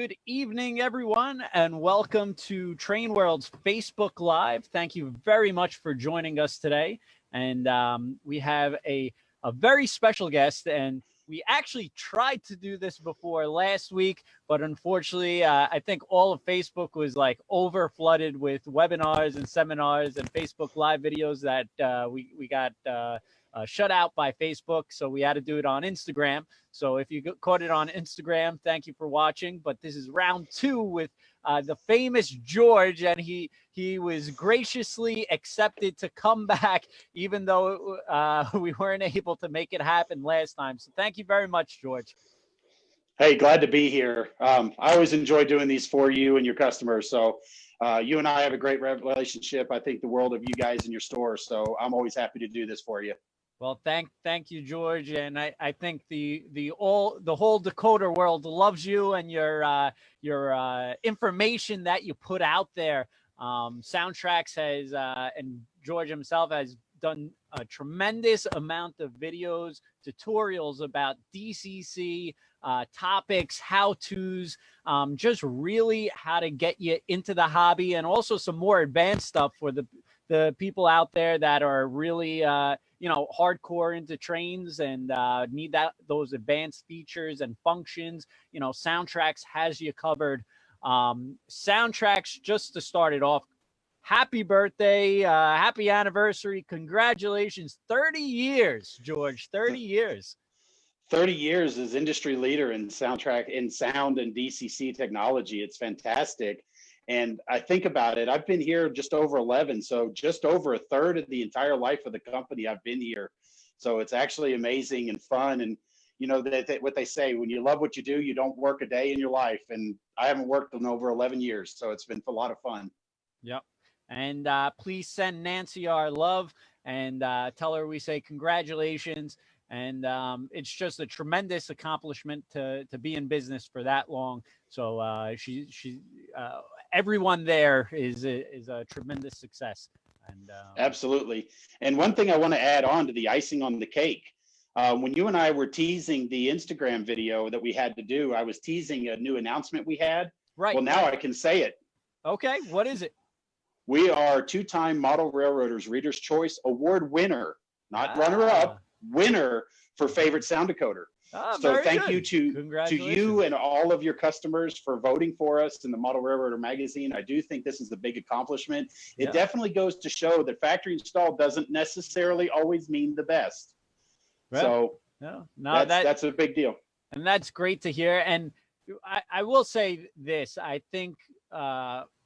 Good evening, everyone, and welcome to TrainWorlds Facebook Live. Thank you very much for joining us today. And we have a very special guest, and we actually tried to do this before last week, but unfortunately, I think all of Facebook was like over flooded with webinars and seminars and Facebook Live videos that we got shut out by Facebook. So we had to do it on Instagram. So if you caught it on Instagram, thank you for watching. But this is round two with the famous George, and he was graciously accepted to come back, even though we weren't able to make it happen last time. So thank you very much, George. Hey, glad to be here. I always enjoy doing these for you and your customers. So you and I have a great relationship. I think the world of you guys in your store. So I'm always happy to do this for you. Well, thank you, George, and I think the whole decoder world loves you and your information that you put out there. SoundTraxx has and George himself has done a tremendous amount of videos, tutorials about DCC topics, how-tos, just really how to get you into the hobby, and also some more advanced stuff for the people out there that are really hardcore into trains and need those advanced features and functions. SoundTraxx has you covered. SoundTraxx, just to start it off, happy birthday, happy anniversary, congratulations. 30 years, George. 30 years. 30 years as industry leader in SoundTraxx, in sound and DCC technology. It's fantastic. And I think about it, I've been here just over 11, so just over a third of the entire life of the company I've been here. So it's actually amazing and fun. And what they say, when you love what you do, you don't work a day in your life. And I haven't worked in over 11 years, so it's been a lot of fun. Yep. And please send Nancy our love and tell her we say congratulations. And it's just a tremendous accomplishment to be in business for that long. So everyone there is a tremendous success. And absolutely. And one thing I want to add on to the icing on the cake, when you and I were teasing the Instagram video that we had to do, I was teasing a new announcement we had. Right. Well, now I can say it. Okay. What is it? We are two-time Model Railroaders Reader's Choice Award winner, not runner-up, winner for favorite sound decoder. So thank you to you and all of your customers for voting for us in the Model Railroader magazine. I do think this is a big accomplishment. It definitely goes to show that factory installed doesn't necessarily always mean the best. Well, so that's a big deal. And that's great to hear. And I will say this, I think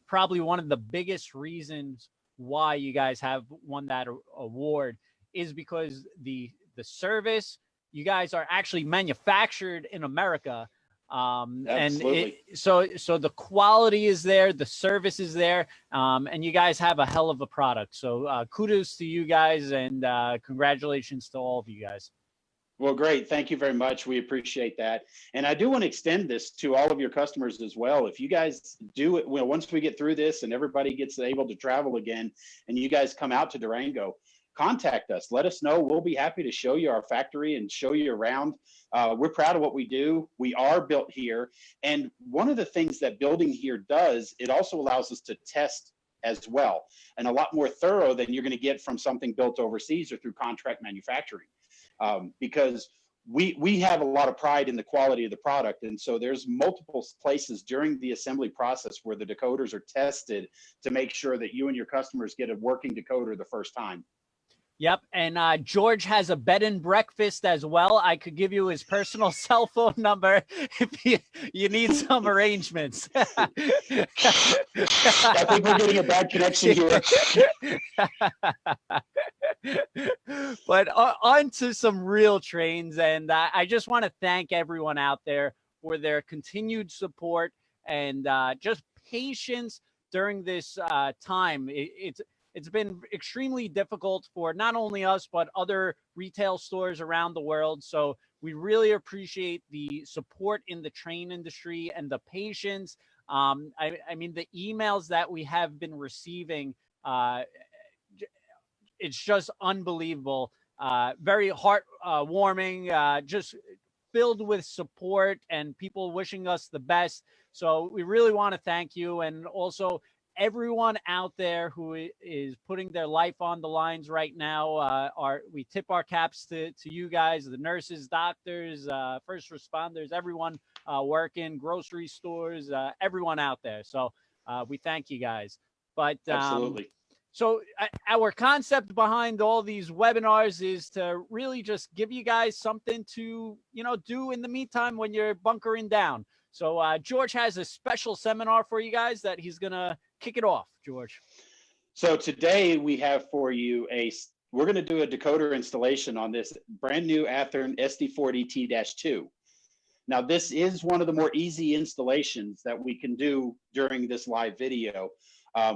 probably one of the biggest reasons why you guys have won that award is because the service, you guys are actually manufactured in America. And so the quality is there, the service is there, and you guys have a hell of a product. So kudos to you guys, and congratulations to all of you guys. Well, great. Thank you very much. We appreciate that. And I do want to extend this to all of your customers as well. If you guys do it, once we get through this and everybody gets able to travel again, and you guys come out to Durango, contact us. Let us know. We'll be happy to show you our factory and show you around. We're proud of what we do. We are built here. And one of the things that building here does, it also allows us to test as well, and a lot more thorough than you're going to get from something built overseas or through contract manufacturing. Because we have a lot of pride in the quality of the product. And so there's multiple places during the assembly process where the decoders are tested to make sure that you and your customers get a working decoder the first time. Yep. And George has a bed and breakfast as well. I could give you his personal cell phone number if you need some arrangements. I think we're getting a bad connection here. But on to some real trains. And I just want to thank everyone out there for their continued support and just patience during this time. It's been extremely difficult for not only us, but other retail stores around the world. So we really appreciate the support in the train industry and the patience. I mean, the emails that we have been receiving, it's just unbelievable. Very heartwarming, just filled with support and people wishing us the best. So we really want to thank you, and also everyone out there who is putting their life on the lines right now. We tip our caps to you guys, the nurses, doctors, first responders, everyone working, grocery stores, everyone out there. So we thank you guys. But Absolutely. So our concept behind all these webinars is to really just give you guys something to, do in the meantime when you're bunkering down. So George has a special seminar for you guys that he's going to kick it off. George. So today we have for you we're going to do a decoder installation on this brand new Athearn SD40T-2. Now, this is one of the more easy installations that we can do during this live video.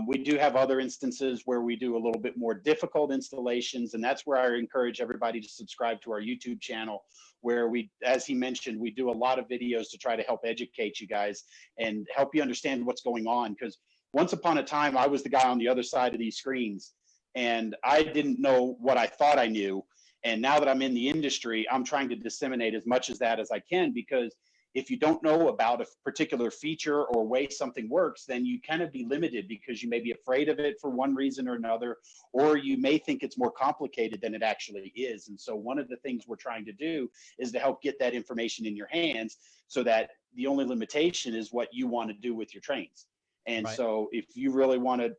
We do have other instances where we do a little bit more difficult installations, and that's where I encourage everybody to subscribe to our YouTube channel, where we, as he mentioned, we do a lot of videos to try to help educate you guys and help you understand what's going on. Because once upon a time, I was the guy on the other side of these screens, and I didn't know what I thought I knew. And now that I'm in the industry, I'm trying to disseminate as much as that as I can, because if you don't know about a particular feature or way something works, then you kind of be limited because you may be afraid of it for one reason or another, or you may think it's more complicated than it actually is. And so one of the things we're trying to do is to help get that information in your hands, so that the only limitation is what you want to do with your trains. And Right. So if you really want to,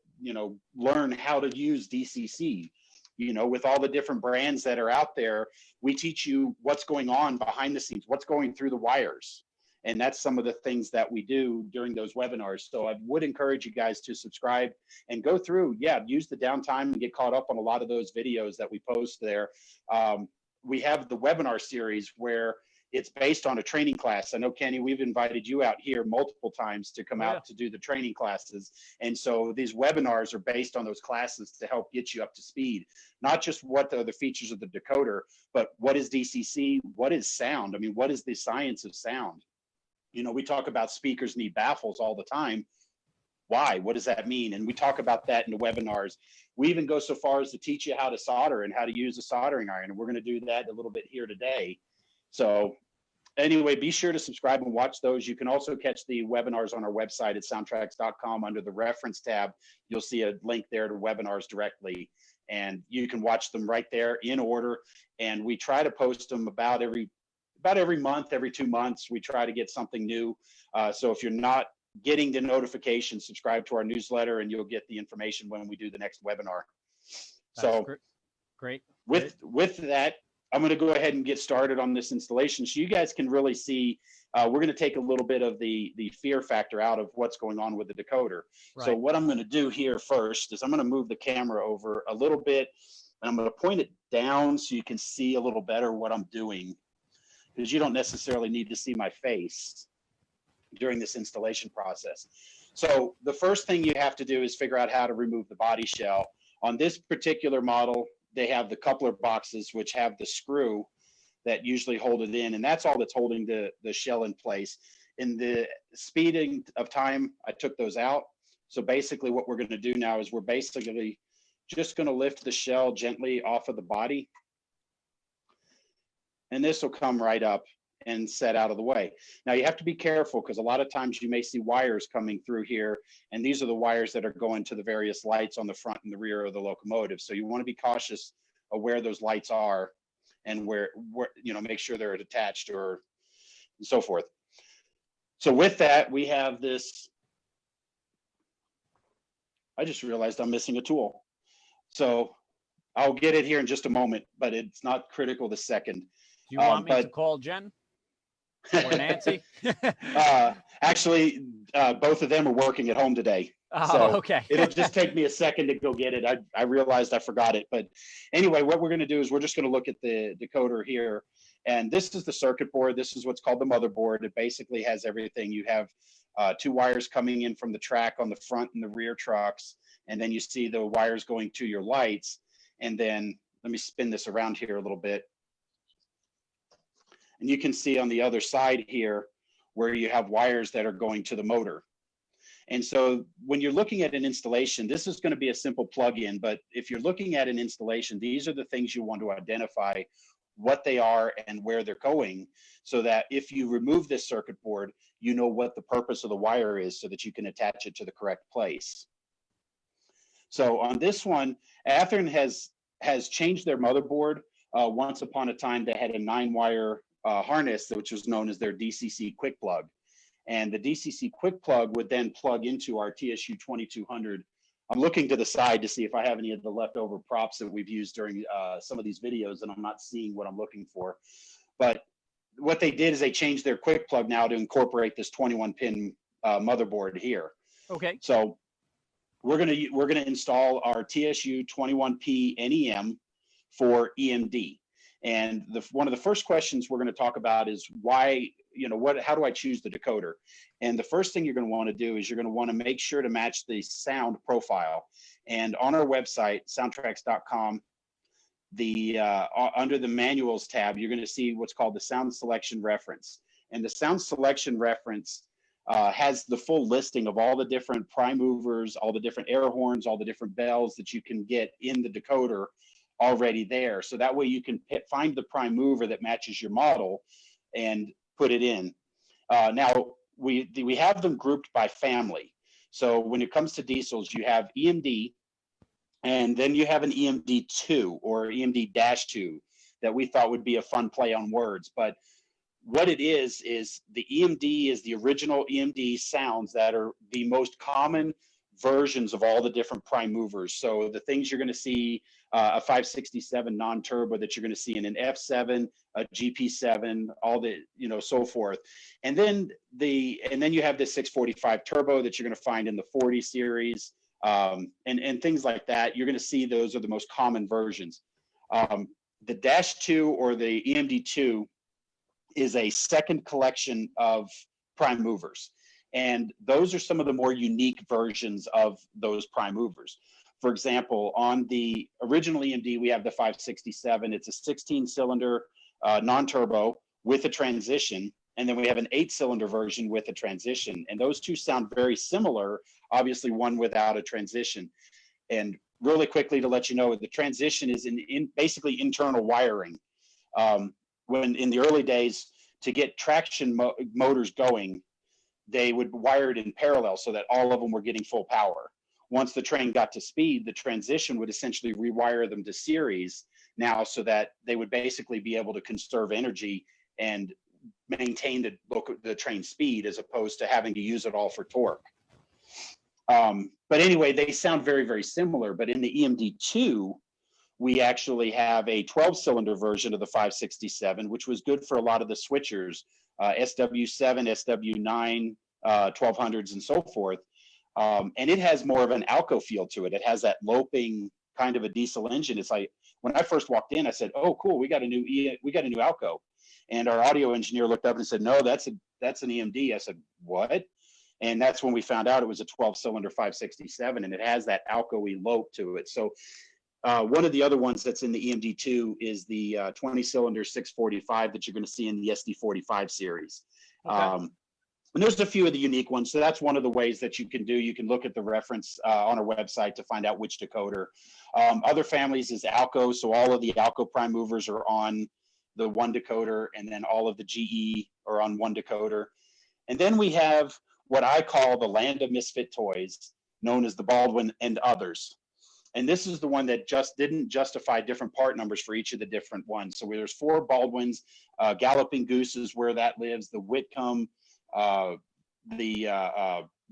learn how to use DCC, with all the different brands that are out there, we teach you what's going on behind the scenes, what's going through the wires. And that's some of the things that we do during those webinars. So I would encourage you guys to subscribe and go through, use the downtime and get caught up on a lot of those videos that we post there. We have the webinar series where it's based on a training class. I know, Kenny, we've invited you out here multiple times to come out to do the training classes. And so these webinars are based on those classes to help get you up to speed, not just what are the features of the decoder, but what is DCC, what is sound? I mean, what is the science of sound? We talk about speakers need baffles all the time. Why? What does that mean? And we talk about that in the webinars. We even go so far as to teach you how to solder and how to use a soldering iron. And we're going to do that a little bit here today. So anyway, be sure to subscribe and watch those. You can also catch the webinars on our website at SoundTraxx.com under the reference tab. You'll see a link there to webinars directly, and you can watch them right there in order. And we try to post them about every month, every 2 months. We try to get something new. So if you're not getting the notification, subscribe to our newsletter and you'll get the information when we do the next webinar. That's so great. With that, I'm going to go ahead and get started on this installation so you guys can really see. We're going to take a little bit of the fear factor out of what's going on with the decoder. Right. So what I'm going to do here first is I'm going to move the camera over a little bit, and I'm going to point it down so you can see a little better what I'm doing, because you don't necessarily need to see my face during this installation process. So the first thing you have to do is figure out how to remove the body shell. On this particular model, they have the coupler boxes, which have the screw that usually hold it in, and that's all that's holding the shell in place. In the speeding of time, I took those out. So basically what we're going to do now is we're basically just going to lift the shell gently off of the body, and this will come right up and set out of the way. Now you have to be careful, because a lot of times you may see wires coming through here, and these are the wires that are going to the various lights on the front and the rear of the locomotive. So you want to be cautious of where those lights are and where make sure they're attached or and so forth. So with that, we have this. I just realized I'm missing a tool. So I'll get it here in just a moment, but it's not critical this second. Do you want me to call Jen or Nancy? Actually, both of them are working at home today. Oh, so okay. It'll just take me a second to go get it. I realized I forgot it. But anyway, what we're going to do is we're just going to look at the decoder here. And this is the circuit board. This is what's called the motherboard. It basically has everything. You have 2 wires coming in from the track on the front and the rear trucks. And then you see the wires going to your lights. And then let me spin this around here a little bit. And you can see on the other side here where you have wires that are going to the motor. And so when you're looking at an installation, this is going to be a simple plug-in, but if you're looking at an installation, these are the things you want to identify what they are and where they're going, so that if you remove this circuit board, you know what the purpose of the wire is so that you can attach it to the correct place. So on this one, Athearn has changed their motherboard. Once upon a time, they had a 9-wire harness, which was known as their DCC quick plug. And the DCC quick plug would then plug into our TSU 2200. I'm looking to the side to see if I have any of the leftover props that we've used during some of these videos, and I'm not seeing what I'm looking for. But what they did is they changed their quick plug now to incorporate this 21-pin motherboard here. Okay. So we're gonna install our TSU 21P NEM for EMD. And one of the first questions we're going to talk about is why, how do I choose the decoder? And the first thing you're going to want to do is you're going to want to make sure to match the sound profile. And on our website, SoundTraxx.com, under the manuals tab, you're going to see what's called the sound selection reference. And the sound selection reference has the full listing of all the different prime movers, all the different air horns, all the different bells that you can get in the decoder already there. So that way you can find the prime mover that matches your model and put it in. Now we have them grouped by family. So when it comes to diesels, you have EMD, and then you have an EMD2 or EMD-2 that we thought would be a fun play on words. But what it is the EMD is the original EMD sounds that are the most common versions of all the different prime movers. So the things you're going to see, a 567 non-turbo that you're going to see in an F7, a GP7, all the, so forth. And then you have this 645 turbo that you're going to find in the 40 series, and things like that. You're going to see those are the most common versions. The -2 or the EMD2 is a second collection of prime movers. And those are some of the more unique versions of those prime movers. For example, on the original EMD, we have the 567. It's a 16-cylinder non-turbo with a transition. And then we have an 8-cylinder version with a transition. And those two sound very similar, obviously one without a transition. And really quickly to let you know, the transition is in basically internal wiring. When in the early days, to get traction motors going, they would wire it in parallel so that all of them were getting full power. Once the train got to speed, the transition would essentially rewire them to series now so that they would basically be able to conserve energy and maintain the train speed as opposed to having to use it all for torque. But anyway, they sound very, very similar. But in the EMD2, we actually have a 12-cylinder version of the 567, which was good for a lot of the switchers, SW7, SW9, 1200s, and so forth. And it has more of an Alco feel to it. It has that loping kind of a diesel engine. It's like when I first walked in, I said, "Oh, cool, we got a new Alco." And our audio engineer looked up and said, "No, that's an EMD." I said, "What?" And that's when we found out it was a 12-cylinder 567, and it has that Alco-y lope to it. So one of the other ones that's in the EMD2 is the 20-cylinder 645 that you're going to see in the SD45 series. Okay. And there's a few of the unique ones. So that's one of the ways that you can do. You can look at the reference on our website to find out which decoder. Other families is Alco. So all of the Alco prime movers are on the one decoder, and then all of the GE are on one decoder. And then we have what I call the land of misfit toys, known as the Baldwin and others. And this is the one that just didn't justify different part numbers for each of the different ones. So there's 4 Baldwins, Galloping Goose is where that lives, the Whitcomb, the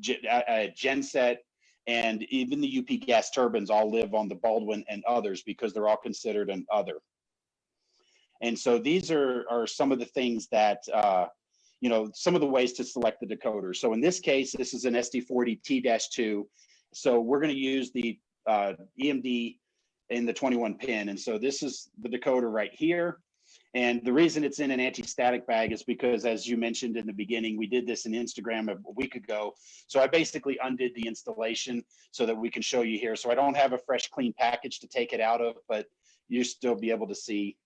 Genset, and even the UP gas turbines all live on the Baldwin and others because they're all considered an other. And so these are some of the things that, some of the ways to select the decoder. So in this case, this is an SD40T-2. So we're going to use the EMD in the 21 pin. And so this is the decoder right here. And the reason it's in an anti-static bag is because, as you mentioned in the beginning, we did this in Instagram a week ago. So I basically undid the installation so that we can show you here. So I don't have a fresh, clean package to take it out of, but you still be able to see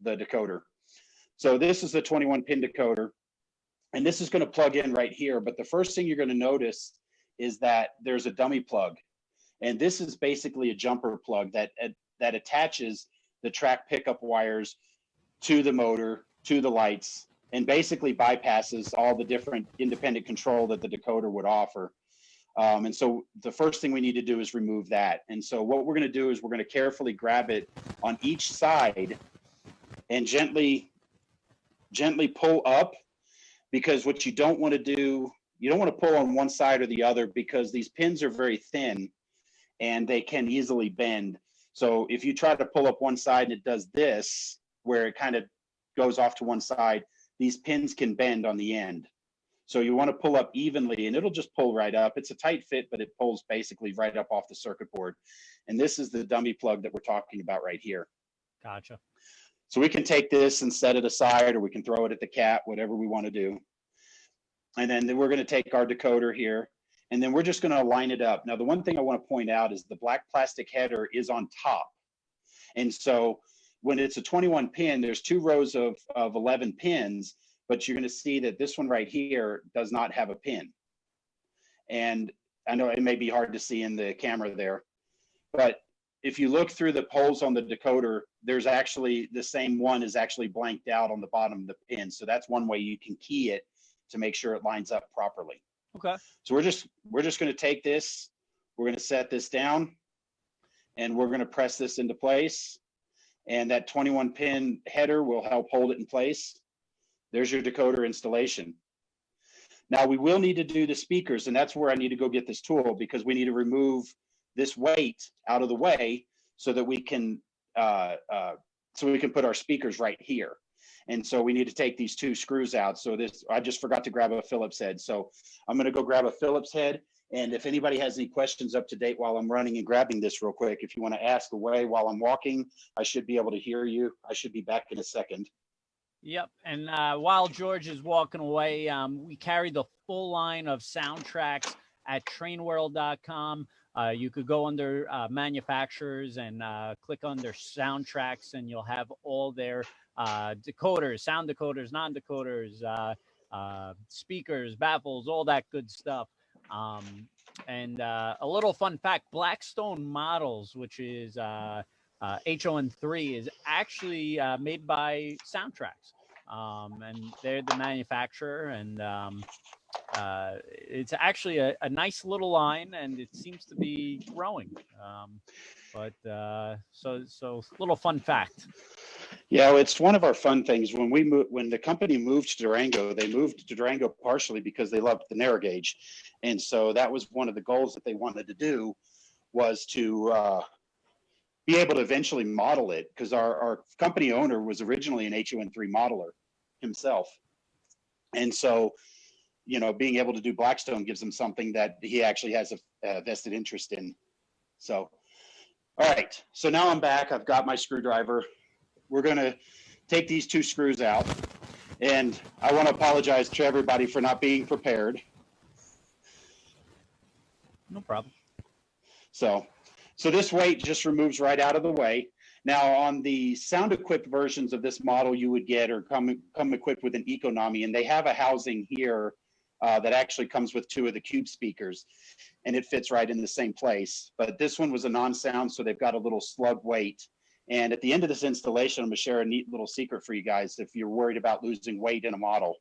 the decoder. So this is the 21 pin decoder. And this is going to plug in right here. But the first thing you're going to notice is that there's a dummy plug. And this is basically a jumper plug that attaches the track pickup wires to the motor, to the lights, and basically bypasses all the different independent control that the decoder would offer. And so the first thing we need to do is remove that. And so what we're going to do is we're going to carefully grab it on each side and gently pull up, because what you don't want to do, you don't want to pull on one side or the other, because these pins are very thin and they can easily bend. So if you try to pull up one side and it does this, where it kind of goes off to one side, these pins can bend on the end. So you want to pull up evenly, and it'll just pull right up. It's a tight fit, but it pulls basically right up off the circuit board. And this is the dummy plug that we're talking about right here. Gotcha. So we can take this and set it aside, or we can throw it at the cat, whatever we want to do. And then we're going to take our decoder here, and then we're just going to line it up. Now, the one thing I want to point out is the black plastic header is on top. And so when it's a 21 pin, there's 2 rows of 11 pins, but you're going to see that this one right here does not have a pin. And I know it may be hard to see in the camera there, but if you look through the holes on the decoder, there's actually the same one is actually blanked out on the bottom of the pin. So that's one way you can key it to make sure it lines up properly. Okay. So we're just going to take this, we're going to set this down, and we're going to press this into place. And that 21 pin header will help hold it in place. There's your decoder installation. Now we will need to do the speakers, and that's where I need to go get this tool, because we need to remove this weight out of the way so that we can put our speakers right here. And so we need to take these 2 screws out. So this, I just forgot to grab a Phillips head. So I'm going to go grab a Phillips head. And if anybody has any questions up to date while I'm running and grabbing this real quick, if you want to ask away while I'm walking, I should be able to hear you. I should be back in a second. Yep. And while George is walking away, we carry the full line of SoundTraxx at TrainWorld.com. You could go under manufacturers and click under SoundTraxx, and you'll have all their decoders, sound decoders, non-decoders, speakers, baffles, all that good stuff. And a little fun fact, Blackstone Models, which is HON3, is actually made by SoundTraxx. And they're the manufacturer, and it's actually a nice little line, and it seems to be growing. So little fun fact. Yeah, it's one of our fun things. When we when the company moved to Durango, they moved to Durango partially because they loved the narrow gauge, and so that was one of the goals that they wanted to do, was to be able to eventually model it, because our company owner was originally an HON3 modeler himself, and so, you know, being able to do Blackstone gives him something that he actually has a vested interest in. So, all right, so now I'm back. I've got my screwdriver. We're going to take these 2 screws out, and I want to apologize to everybody for not being prepared. No problem. So this weight just removes right out of the way. Now, on the sound-equipped versions of this model, you would get or come equipped with an economy, and they have a housing here that actually comes with 2 of the cube speakers, and it fits right in the same place. But this one was a non-sound, so they've got a little slug weight. And at the end of this installation, I'm going to share a neat little secret for you guys if you're worried about losing weight in a model.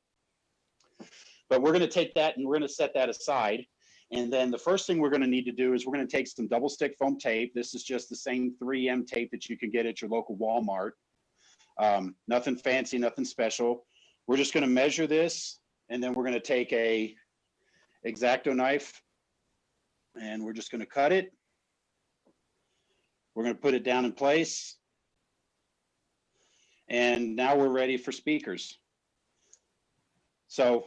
But we're going to take that and we're going to set that aside. And then the first thing we're going to need to do is we're going to take some double stick foam tape. This is just the same 3M tape that you can get at your local Walmart. Nothing fancy, nothing special. We're just going to measure this, and then we're going to take a X-Acto knife, and we're just going to cut it. We're going to put it down in place. And now we're ready for speakers. So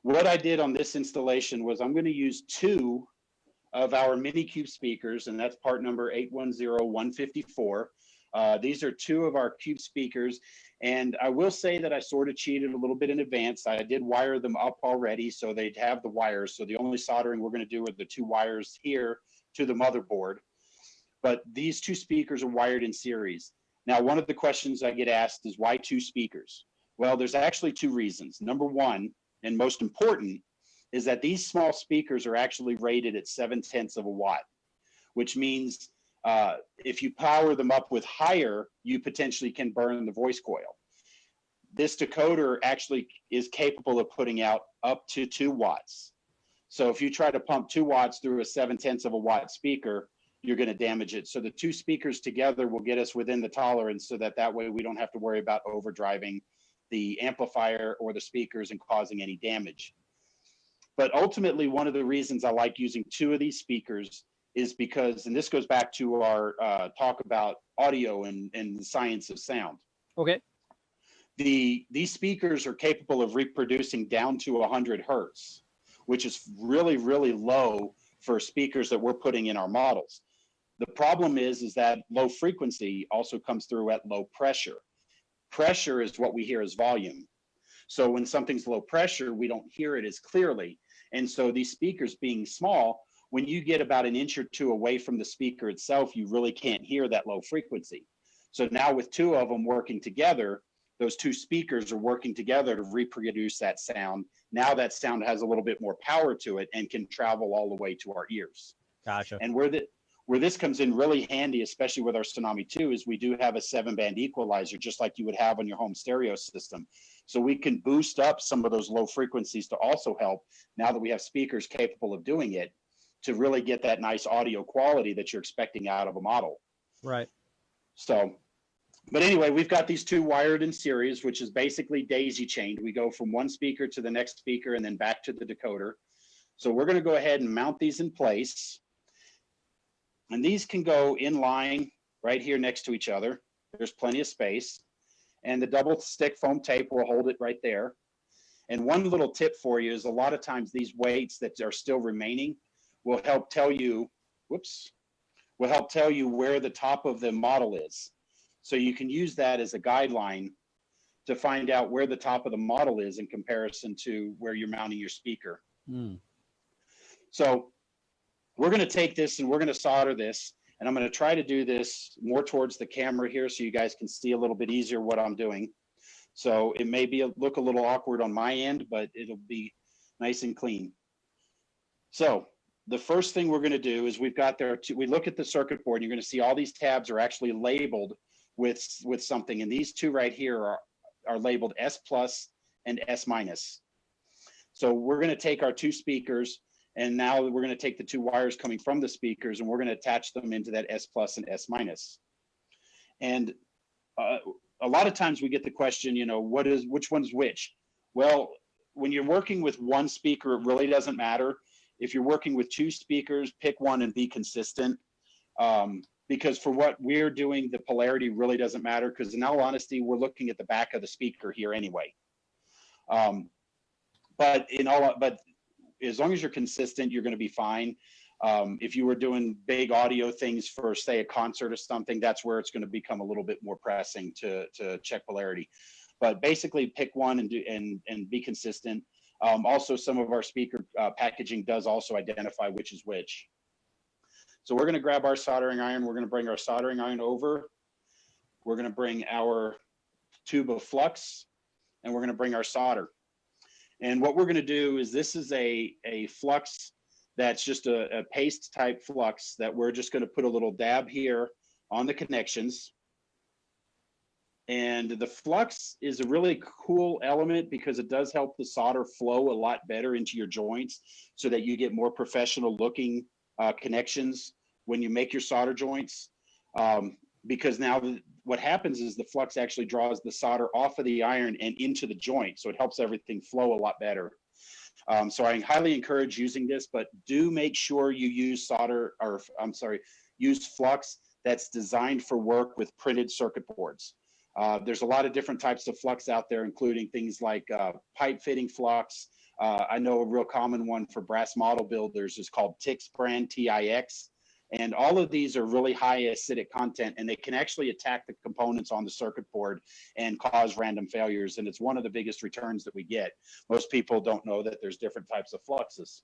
what I did on this installation was I'm going to use 2 of our mini cube speakers, and that's part number 810154. These are 2 of our cube speakers, and I will say that I sort of cheated a little bit in advance. I did wire them up already, so they'd have the wires. So the only soldering we're going to do are the 2 wires here to the motherboard. But these 2 speakers are wired in series. Now, one of the questions I get asked is, why 2 speakers? Well, there's actually 2 reasons. Number one, and most important, is that these small speakers are actually rated at 0.7 of a watt, which means if you power them up with higher, you potentially can burn the voice coil. this decoder actually is capable of putting out up to 2 watts. So if you try to pump 2 watts through a 7/10 of a watt speaker, you're going to damage it. So the 2 speakers together will get us within the tolerance, so that way we don't have to worry about overdriving the amplifier or the speakers and causing any damage. But ultimately, one of the reasons I like using 2 of these speakers is because, and this goes back to our talk about audio and the science of sound. Okay. These speakers are capable of reproducing down to 100 hertz, which is really, really low for speakers that we're putting in our models. The problem is that low frequency also comes through at low pressure. Pressure is what we hear as volume. So when something's low pressure, we don't hear it as clearly. And so these speakers being small, when you get about an inch or 2 away from the speaker itself, you really can't hear that low frequency. So now with 2 of them working together, those 2 speakers are working together to reproduce that sound. Now that sound has a little bit more power to it and can travel all the way to our ears. Gotcha. And where this comes in really handy, especially with our Tsunami 2, is we do have a 7-band equalizer, just like you would have on your home stereo system. So we can boost up some of those low frequencies to also help, now that we have speakers capable of doing it, to really get that nice audio quality that you're expecting out of a model. Right. So, but anyway, we've got these 2 wired in series, which is basically daisy chained. We go from one speaker to the next speaker and then back to the decoder. So we're going to go ahead and mount these in place. And these can go in line right here next to each other. There's plenty of space. And the double stick foam tape will hold it right there. And one little tip for you is, a lot of times these weights that are still remaining will help tell you, where the top of the model is. So you can use that as a guideline to find out where the top of the model is in comparison to where you're mounting your speaker. So we're going to take this and we're going to solder this, and I'm going to try to do this more towards the camera here so you guys can see a little bit easier what I'm doing. So it may look a little awkward on my end, but it'll be nice and clean. So the first thing we're going to do is, we look at the circuit board, and you're going to see all these tabs are actually labeled with something, and these 2 right here are labeled S plus and S minus. So we're going to take our 2 speakers, and now we're going to take the 2 wires coming from the speakers, and we're going to attach them into that S plus and S minus. And a lot of times we get the question, which one's which? Well, when you're working with one speaker, it really doesn't matter. If you're working with 2 speakers, pick one and be consistent. Because for what we're doing, the polarity really doesn't matter, because in all honesty, we're looking at the back of the speaker here anyway. But as long as you're consistent, you're going to be fine. If you were doing big audio things for, say, a concert or something, that's where it's going to become a little bit more pressing to check polarity. But basically, pick one and be consistent. Also, some of our speaker packaging does also identify which is which. So we're going to grab our soldering iron. We're going to bring our soldering iron over. We're going to bring our tube of flux, and we're going to bring our solder. And what we're going to do is, this is a flux that's just a paste type flux that we're just going to put a little dab here on the connections. And the flux is a really cool element because it does help the solder flow a lot better into your joints, so that you get more professional looking connections when you make your solder joints. Because now what happens is the flux actually draws the solder off of the iron and into the joint. So it helps everything flow a lot better. So I highly encourage using this, but do make sure you use use flux that's designed for work with printed circuit boards. There's a lot of different types of flux out there, including things like pipe fitting flux. I know a real common one for brass model builders is called Tix brand, TIX. And all of these are really high acidic content, and they can actually attack the components on the circuit board and cause random failures. And it's one of the biggest returns that we get. Most people don't know that there's different types of fluxes.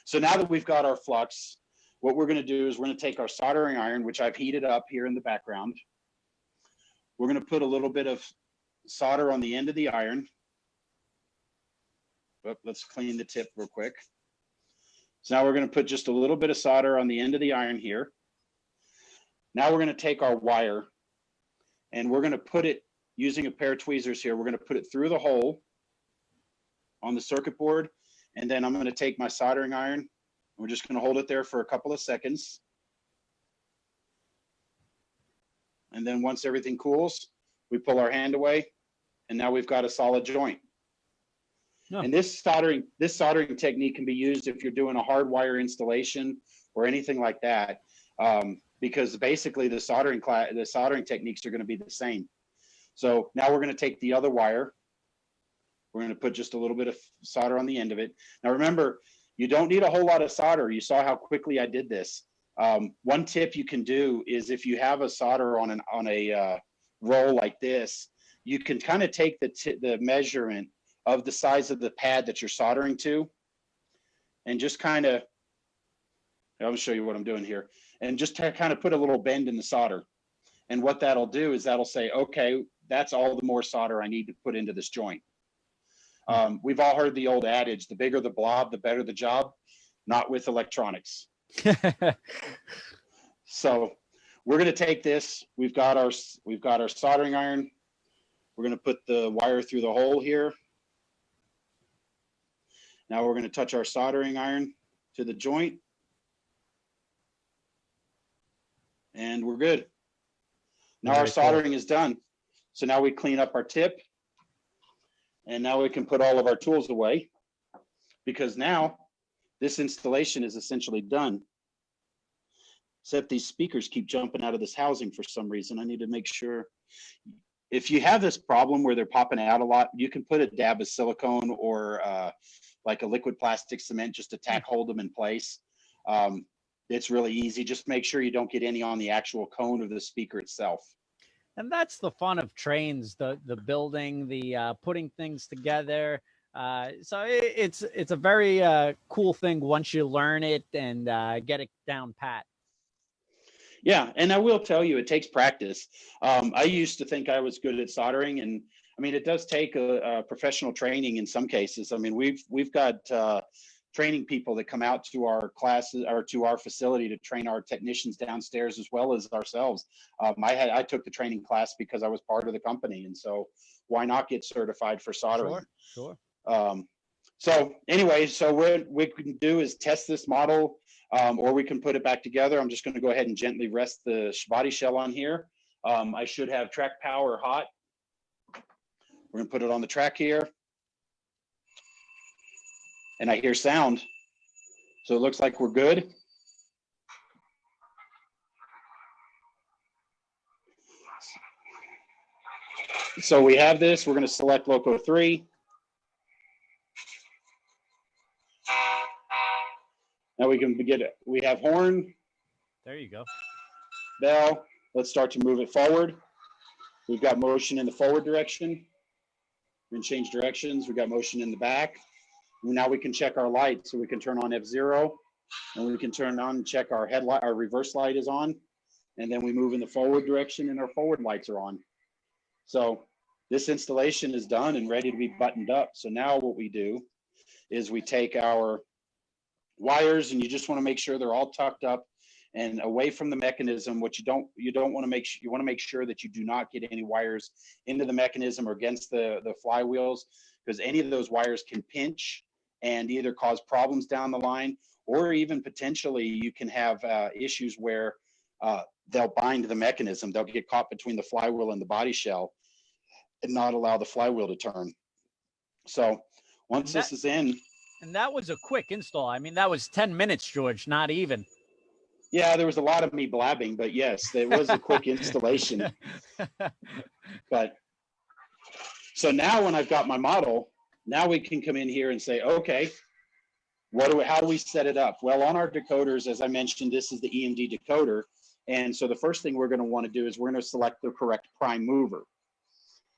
So now that we've got our flux, what we're going to do is we're going to take our soldering iron, which I've heated up here in the background. We're going to put a little bit of solder on the end of the iron. Let's clean the tip real quick. So now we're going to put just a little bit of solder on the end of the iron here. Now we're going to take our wire and we're going to put it using a pair of tweezers here, we're going to put it through the hole on the circuit board. And then I'm going to take my soldering iron. We're just going to hold it there for a couple of seconds. And then once everything cools, we pull our hand away, and now we've got a solid joint. No. And this soldering technique can be used if you're doing a hard wire installation or anything like that, because basically the soldering techniques are going to be the same. So now we're going to take the other wire. We're going to put just a little bit of solder on the end of it. Now remember, you don't need a whole lot of solder. You saw how quickly I did this. One tip you can do is if you have a solder on a roll like this, you can kind of take the measurement of the size of the pad that you're soldering to, and just kind of, I'll show you what I'm doing here, and just kind of put a little bend in the solder. And what that'll do is that'll say, okay, that's all the more solder I need to put into this joint. We've all heard the old adage, the bigger the blob, the better the job. Not with electronics. So we're going to take this. We've got our soldering iron. We're going to put the wire through the hole here. Now we're going to touch our soldering iron to the joint. And we're good. Now our soldering is done. So now we clean up our tip. And now we can put all of our tools away, because now this installation is essentially done. Except these speakers keep jumping out of this housing for some reason. I need to make sure. If you have this problem where they're popping out a lot, you can put a dab of silicone or like a liquid plastic cement just to tack hold them in place. It's really easy. Just make sure you don't get any on the actual cone of the speaker itself. And that's the fun of trains, the building, the putting things together. So it's a very cool thing once you learn it and get it down pat. Yeah, and I will tell you, it takes practice. I used to think I was good at soldering, and I mean, it does take a professional training in some cases. I mean, we've got training people that come out to our classes or to our facility to train our technicians downstairs as well as ourselves. I took the training class because I was part of the company, and so why not get certified for soldering? Sure. So anyway, so what we can do is test this model, or we can put it back together. I'm just going to go ahead and gently rest the body shell on here. I should have track power hot. We're going to put it on the track here. And I hear sound. So it looks like we're good. So we have this. We're going to select Loco 3. Now we can begin it. We have horn. There you go. Bell. Let's start to move it forward. We've got motion in the forward direction. We can change directions. We've got motion in the back. Now we can check our light. So we can turn on F0, and we can turn on and check our headlight, our reverse light is on. And then we move in the forward direction and our forward lights are on. So this installation is done and ready to be buttoned up. So now what we do is we take our wires, and you just want to make sure they're all tucked up and away from the mechanism. What you don't want to make sure, you want to make sure that you do not get any wires into the mechanism or against the flywheels, because any of those wires can pinch and either cause problems down the line, or even potentially you can have issues where they'll bind the mechanism. They'll get caught between the flywheel and the body shell and not allow the flywheel to turn. So once this is in. And that was a quick install. I mean, that was 10 minutes, George, not even. Yeah, there was a lot of me blabbing, but yes, it was a quick installation. But so now when I've got my model, now we can come in here and say, okay, how do we set it up? Well, on our decoders, as I mentioned, this is the EMD decoder. And so the first thing we're going to want to do is we're going to select the correct prime mover.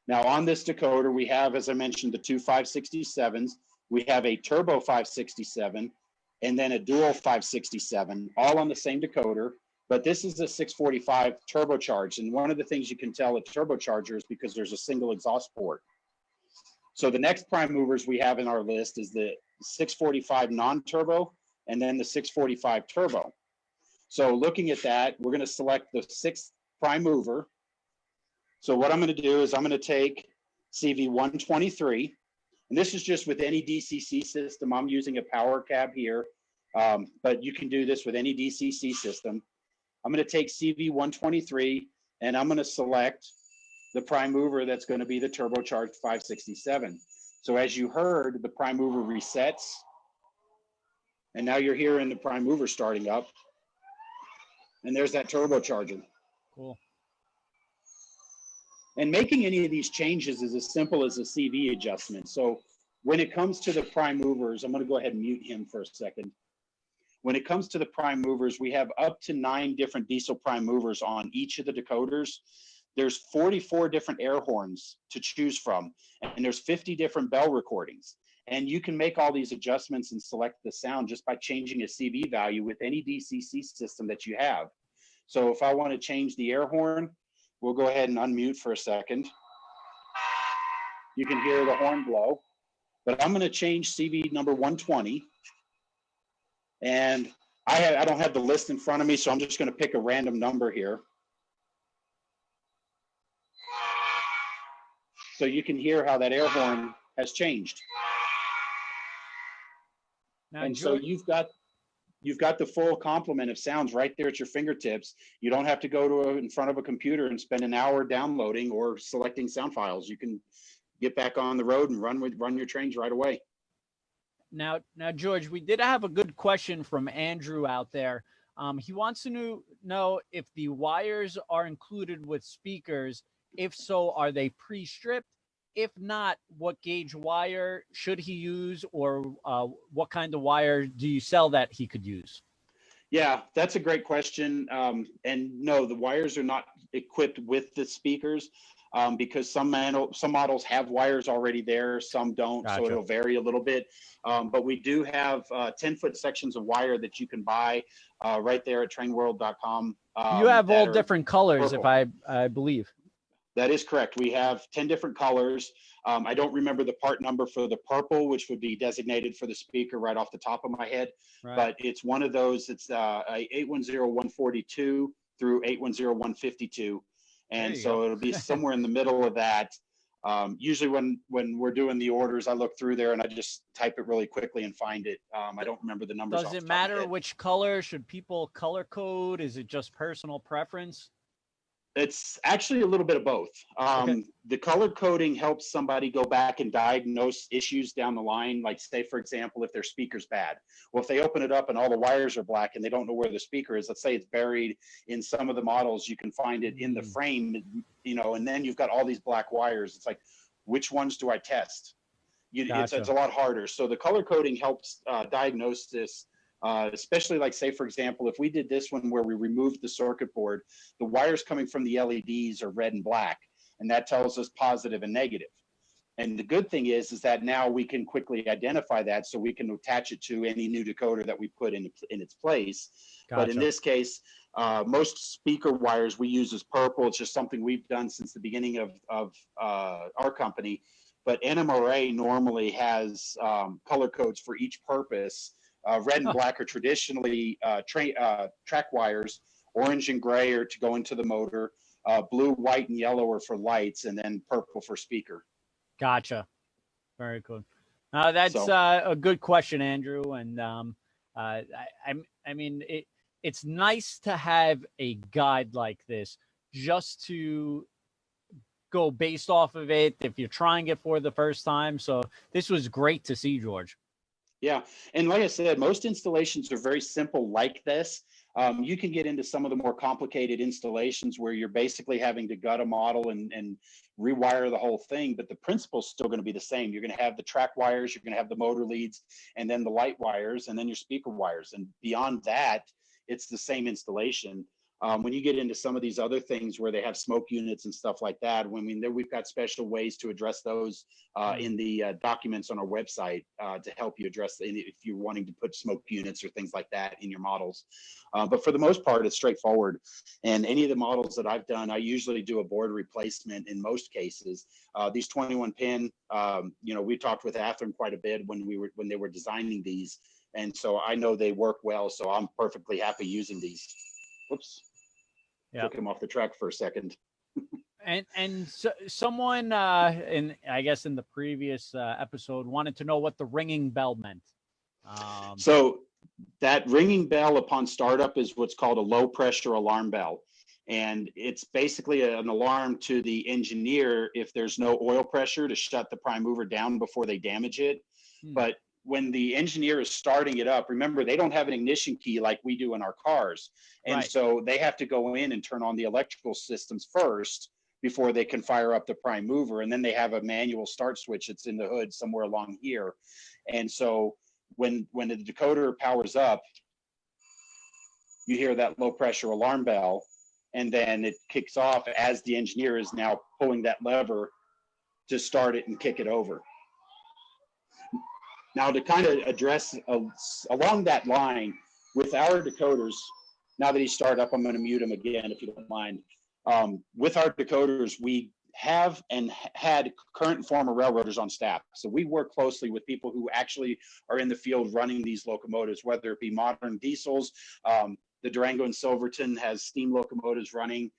Now on this decoder, we have, as I mentioned, the two 567s. We have a turbo 567 and then a dual 567, all on the same decoder. But this is a 645 turbocharged. And one of the things you can tell a turbocharger is because there's a single exhaust port. So the next prime movers we have in our list is the 645 non-turbo and then the 645 turbo. So looking at that, we're going to select the 6th prime mover. So what I'm going to do is I'm going to take CV123, and this is just with any DCC system. I'm using a power cab here, but you can do this with any DCC system. I'm going to take CV123 and I'm going to select the prime mover that's going to be the turbocharged 567. So as you heard, the prime mover resets, and now you're hearing the prime mover starting up, and there's that turbocharger. Cool. And making any of these changes is as simple as a CV adjustment. So when it comes to the prime movers, I'm going to go ahead and mute him for a second. When it comes to the prime movers, we have up to 9 different diesel prime movers on each of the decoders. There's 44 different air horns to choose from, and there's 50 different bell recordings. And you can make all these adjustments and select the sound just by changing a CV value with any DCC system that you have. So if I want to change the air horn, we'll go ahead and unmute for a second. You can hear the horn blow, but I'm going to change CV number 120. And I don't have the list in front of me, so I'm just going to pick a random number here. So you can hear how that air horn has changed. Now, and so you've got the full complement of sounds right there at your fingertips. You don't have to go in front of a computer and spend an hour downloading or selecting sound files. You can get back on the road and run your trains right away. Now, George, we did have a good question from Andrew out there. He wants to know if the wires are included with speakers. If so, are they pre-stripped? If not, what gauge wire should he use, or what kind of wire do you sell that he could use? Yeah, that's a great question. And no, the wires are not equipped with the speakers because some models have wires already there, some don't. Gotcha. So it'll vary a little bit. But we do have 10-foot sections of wire that you can buy right there at TrainWorld.com. You have all different colors, purple. If I believe. That is correct. We have 10 different colors. I don't remember the part number for the purple, which would be designated for the speaker right off the top of my head. Right. But it's one of those. It's 810142 through 810152. And so it'll be somewhere in the middle of that. Usually when we're doing the orders, I look through there and I just type it really quickly and find it. I don't remember the numbers. Does it matter which color? Should people color code? Is it just personal preference? It's actually a little bit of both. The color coding helps somebody go back and diagnose issues down the line. Like say, for example, if their speaker's bad. Well, if they open it up and all the wires are black and they don't know where the speaker is, let's say it's buried in some of the models, you can find it in the frame, and then you've got all these black wires. It's like, which ones do I test? Gotcha. It's a lot harder. So the color coding helps diagnose this. Especially like say, for example, if we did this one where we removed the circuit board, the wires coming from the LEDs are red and black, and that tells us positive and negative. And the good thing is that now we can quickly identify that so we can attach it to any new decoder that we put in its place. Gotcha. But in this case, most speaker wires we use is purple. It's just something we've done since the beginning of our company. But NMRA normally has color codes for each purpose. Red and black are traditionally track wires. Orange and gray are to go into the motor. Blue, white, and yellow are for lights, and then purple for speaker. Gotcha. Very good. That's a good question, Andrew. And I mean, it's nice to have a guide like this just to go based off of it if you're trying it for the first time. So this was great to see, George. Yeah, and like I said, most installations are very simple like this. You can get into some of the more complicated installations where you're basically having to gut a model and rewire the whole thing, but the principle's still going to be the same. You're going to have the track wires, you're going to have the motor leads, and then the light wires, and then your speaker wires. And beyond that, it's the same installation. When you get into some of these other things where they have smoke units and stuff like that, we've got special ways to address those in the documents on our website to help you address if you're wanting to put smoke units or things like that in your models. But for the most part, it's straightforward. And any of the models that I've done, I usually do a board replacement in most cases. These 21-pin, we talked with Athearn quite a bit when they were designing these, and so I know they work well. So I'm perfectly happy using these. Whoops. Yep. Took him off the track for a second. And so, someone in, I guess, in the previous episode wanted to know what the ringing bell meant. So that ringing bell upon startup is what's called a low pressure alarm bell. And it's basically an alarm to the engineer if there's no oil pressure to shut the prime mover down before they damage it. But when the engineer is starting it up, remember, they don't have an ignition key like we do in our cars. And Right. so they have to go in and turn on the electrical systems first before they can fire up the prime mover. And then they have a manual start switch that's in the hood somewhere along here. And so when the decoder powers up, you hear that low pressure alarm bell, and then it kicks off as the engineer is now pulling that lever to start it and kick it over. Now, to kind of address along that line with our decoders, now that he's started up, I'm going to mute him again if you don't mind. With our decoders, we have and had current and former railroaders on staff. So we work closely with people who actually are in the field running these locomotives, whether it be modern diesels. The Durango and Silverton has steam locomotives running.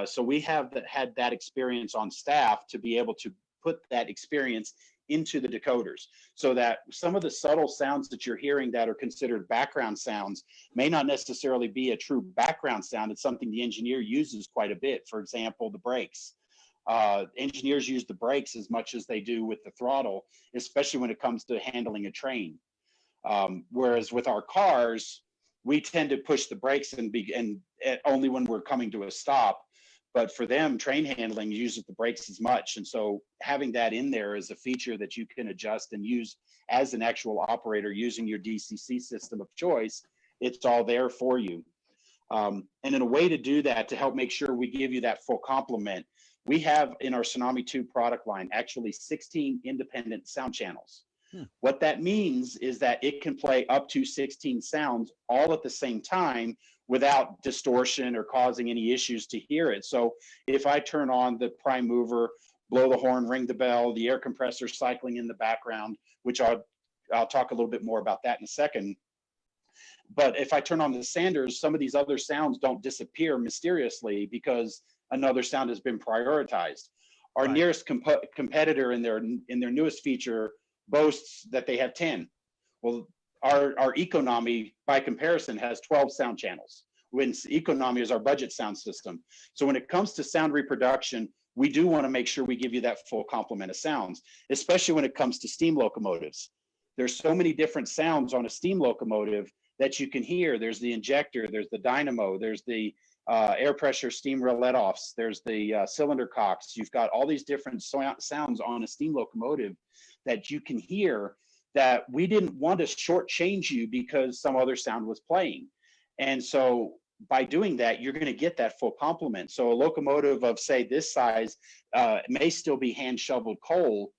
So we have had that experience on staff to be able to put that experience into the decoders, so that some of the subtle sounds that you're hearing that are considered background sounds may not necessarily be a true background sound. It's something the engineer uses quite a bit. For example, the brakes. Engineers use the brakes as much as they do with the throttle, especially when it comes to handling a train. Whereas with our cars, we tend to push the brakes and only when we're coming to a stop. But for them, train handling uses the brakes as much. And so having that in there is a feature that you can adjust and use as an actual operator using your DCC system of choice. It's all there for you. And in a way to do that, to help make sure we give you that full complement, we have in our Tsunami 2 product line actually 16 independent sound channels. What that means is that it can play up to 16 sounds all at the same time without distortion or causing any issues to hear it. So if I turn on the prime mover, blow the horn, ring the bell, the air compressor cycling in the background, which I'll talk a little bit more about that in a second. But if I turn on the Sanders, some of these other sounds don't disappear mysteriously because another sound has been prioritized. Our nearest competitor in their newest feature boasts that they have 10. Well, our economy, by comparison, has 12 sound channels. When economy is our budget sound system. So when it comes to sound reproduction, we do want to make sure we give you that full complement of sounds, especially when it comes to steam locomotives. There's so many different sounds on a steam locomotive that you can hear. There's the injector, there's the dynamo, there's the air pressure steam rail let-offs, there's the cylinder cocks. You've got all these different sounds on a steam locomotive that you can hear that we didn't want to shortchange you because some other sound was playing. And so by doing that, you're going to get that full complement. So a locomotive of, say, this size may still be hand shoveled coal,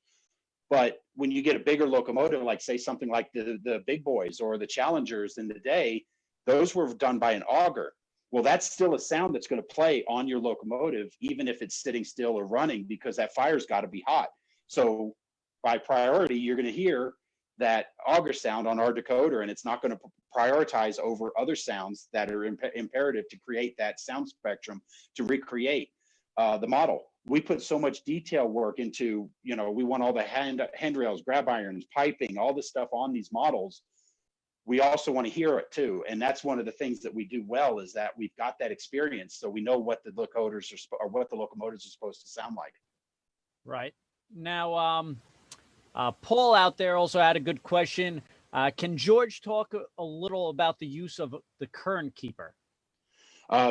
but when you get a bigger locomotive, like say something like the big boys or the Challengers in the day, those were done by an auger. Well, that's still a sound that's going to play on your locomotive, even if it's sitting still or running, because that fire's got to be hot. So by priority, you're going to hear that auger sound on our decoder, and it's not going to prioritize over other sounds that are imperative to create that sound spectrum to recreate the model. We put so much detail work into, we want all the handrails, grab irons, piping, all this stuff on these models. We also want to hear it too. And that's one of the things that we do well, is that we've got that experience. So we know what the decoders are, or what the locomotives are supposed to sound like. Right. Now, Paul out there also had a good question. Can George talk a little about the use of the current keeper?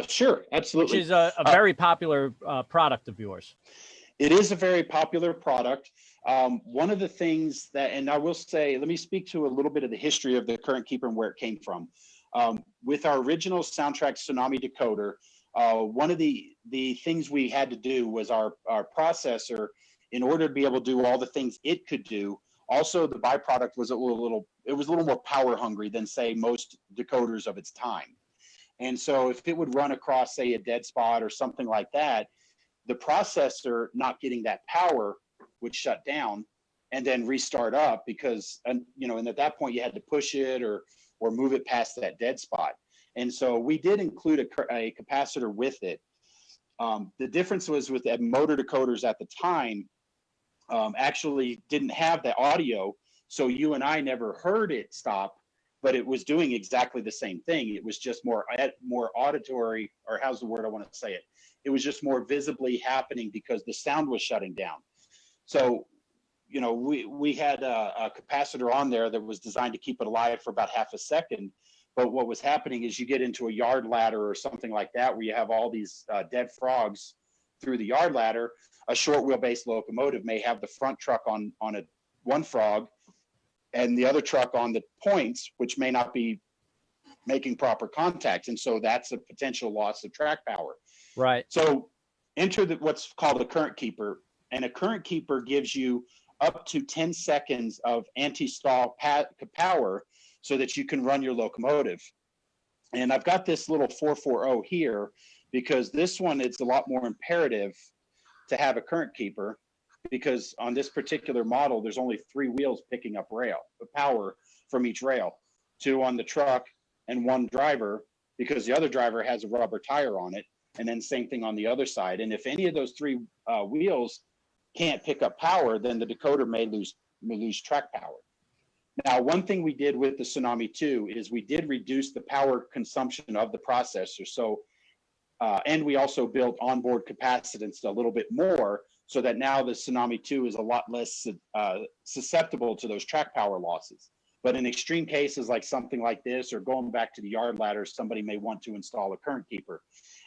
Sure, absolutely. Which is a very popular product of yours. It is a very popular product. One of the things that, and I will say, let me speak to a little bit of the history of the current keeper and where it came from. With our original SoundTraxx Tsunami decoder, one of the things we had to do was our processor, in order to be able to do all the things it could do. Also, the byproduct was a little more power hungry than, say, most decoders of its time. And so if it would run across, say, a dead spot or something like that, the processor not getting that power would shut down and then restart up, because, and at that point you had to push it or move it past that dead spot. And so we did include a capacitor with it. The difference was with the motor decoders at the time, actually didn't have the audio. So you and I never heard it stop, but it was doing exactly the same thing. It was just more auditory, or how's the word I want to say it? It was just more visibly happening because the sound was shutting down. So, you know, we had a capacitor on there that was designed to keep it alive for about half a second. But what was happening is you get into a yard ladder or something like that, where you have all these dead frogs through the yard ladder. A short wheelbase locomotive may have the front truck on one frog and the other truck on the points, which may not be making proper contact. And so that's a potential loss of track power. Right. So enter what's called a current keeper. And a current keeper gives you up to 10 seconds of anti-stall power so that you can run your locomotive. And I've got this little 440 here because this one, it's a lot more imperative to have a current keeper, because on this particular model, there's only 3 wheels picking up power from each rail, 2 on the truck and 1 driver, because the other driver has a rubber tire on it, and then same thing on the other side. And if any of those 3 wheels can't pick up power, then the decoder may lose track power. Now, one thing we did with the Tsunami 2 is we did reduce the power consumption of the processor. So, and we also built onboard capacitance a little bit more, so that now the Tsunami 2 is a lot less susceptible to those track power losses. But in extreme cases like something like this, or going back to the yard ladder, somebody may want to install a current keeper.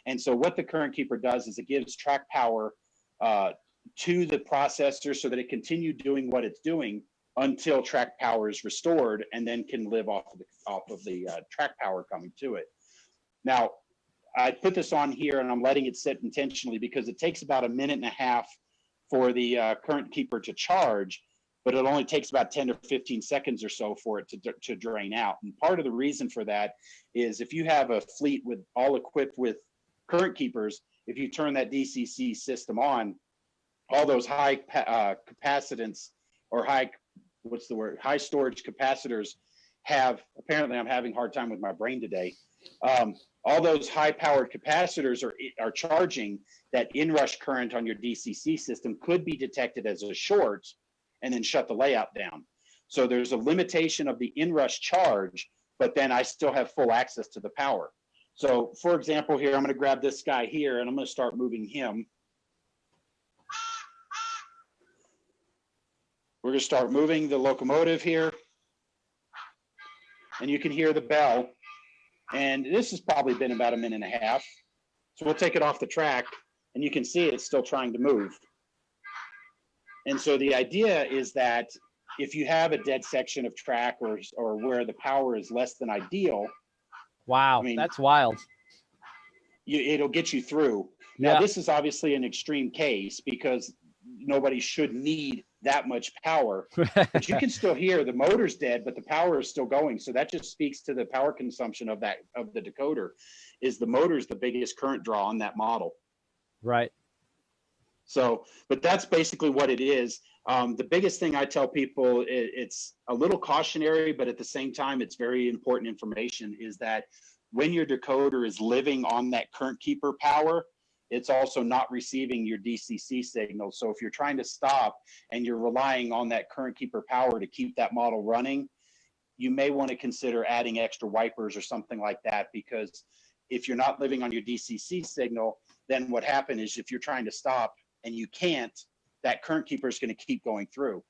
And so what the current keeper does is it gives track power to the processor so that it continue doing what it's doing until track power is restored, and then can live off of the track power coming to it. Now, I put this on here and I'm letting it sit intentionally because it takes about 1.5 minutes for the current keeper to charge, but it only takes about 10 or 15 seconds or so for it to drain out. And part of the reason for that is if you have a fleet with all equipped with current keepers, if you turn that DCC system on, all those high capacitance or high storage capacitors have, apparently I'm having a hard time with my brain today. All those high-powered capacitors are charging that inrush current on your DCC system could be detected as a short and then shut the layout down. So there's a limitation of the inrush charge, but then I still have full access to the power. So for example, here, I'm going to grab this guy here and I'm going to start moving him. We're going to start moving the locomotive here, and you can hear the bell. And this has probably been about 1.5 minutes. So we'll take it off the track and you can see it's still trying to move. And so the idea is that if you have a dead section of track or where the power is less than ideal. Wow, I mean, that's wild. It'll get you through. Now, this is obviously an extreme case because nobody should need that much power, but you can still hear the motor's dead, but the power is still going. So that just speaks to the power consumption of the decoder. Is the motor's the biggest current draw on that model. Right. So, but that's basically what it is. The biggest thing I tell people, it's a little cautionary, but at the same time, it's very important information, is that when your decoder is living on that current keeper power, it's also not receiving your DCC signal. So if you're trying to stop and you're relying on that current keeper power to keep that model running, you may want to consider adding extra wipers or something like that, because if you're not living on your DCC signal, then what happens is if you're trying to stop and you can't, that current keeper is going to keep going through.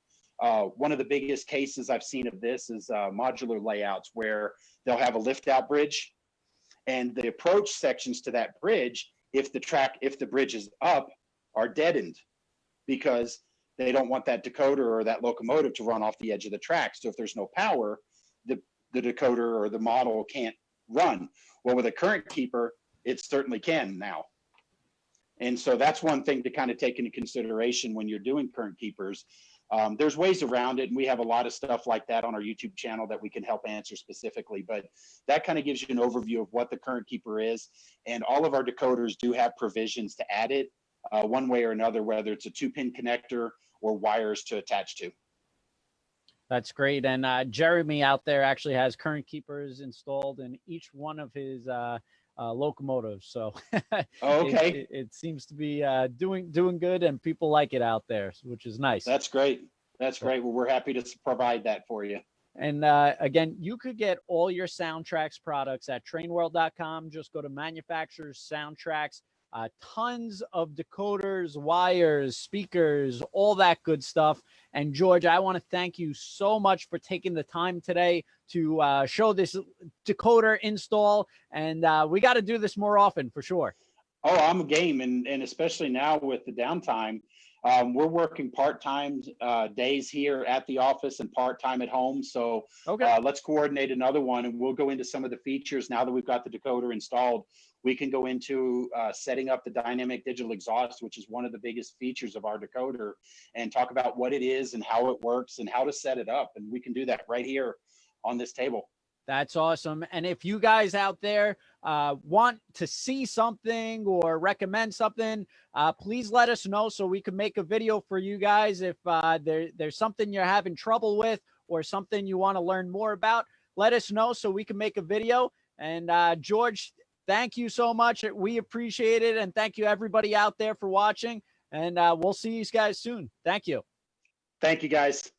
One of the biggest cases I've seen of this is modular layouts where they'll have a lift out bridge, and the approach sections to that bridge, if the bridge is up, are deadened because they don't want that decoder or that locomotive to run off the edge of the track. So if there's no power, the decoder or the model can't run. Well, with a current keeper, it certainly can now. And so that's one thing to kind of take into consideration when you're doing current keepers. There's ways around it, and we have a lot of stuff like that on our YouTube channel that we can help answer specifically, but that kind of gives you an overview of what the current keeper is. And all of our decoders do have provisions to add it one way or another, whether it's a 2-pin connector or wires to attach to. That's great. And Jeremy out there actually has current keepers installed in each one of his locomotives. So Oh, okay. it seems to be doing good, and people like it out there, which is nice. That's great. That's So, great. Well, we're happy to provide that for you. and again, you could get all your SoundTraxx products at TrainWorld.com. Just go to manufacturers, SoundTraxx, tons of decoders, wires, speakers, all that good stuff. And George, I want to thank you so much for taking the time today to show this decoder install. And we got to do this more often for sure. Oh, I'm game. And especially now with the downtime, we're working part-time days here at the office and part-time at home. So Okay. let's coordinate another one, and we'll go into some of the features. Now that we've got the decoder installed, we can go into setting up the dynamic digital exhaust, which is one of the biggest features of our decoder, and talk about what it is and how it works and how to set it up. And we can do that right here on this table. That's awesome. And if you guys out there want to see something or recommend something, please let us know so we can make a video for you guys. If there's something you're having trouble with or something you want to learn more about, let us know so we can make a video. And George, thank you so much. We appreciate it. And thank you everybody out there for watching. And we'll see you guys soon. Thank you. Thank you, guys.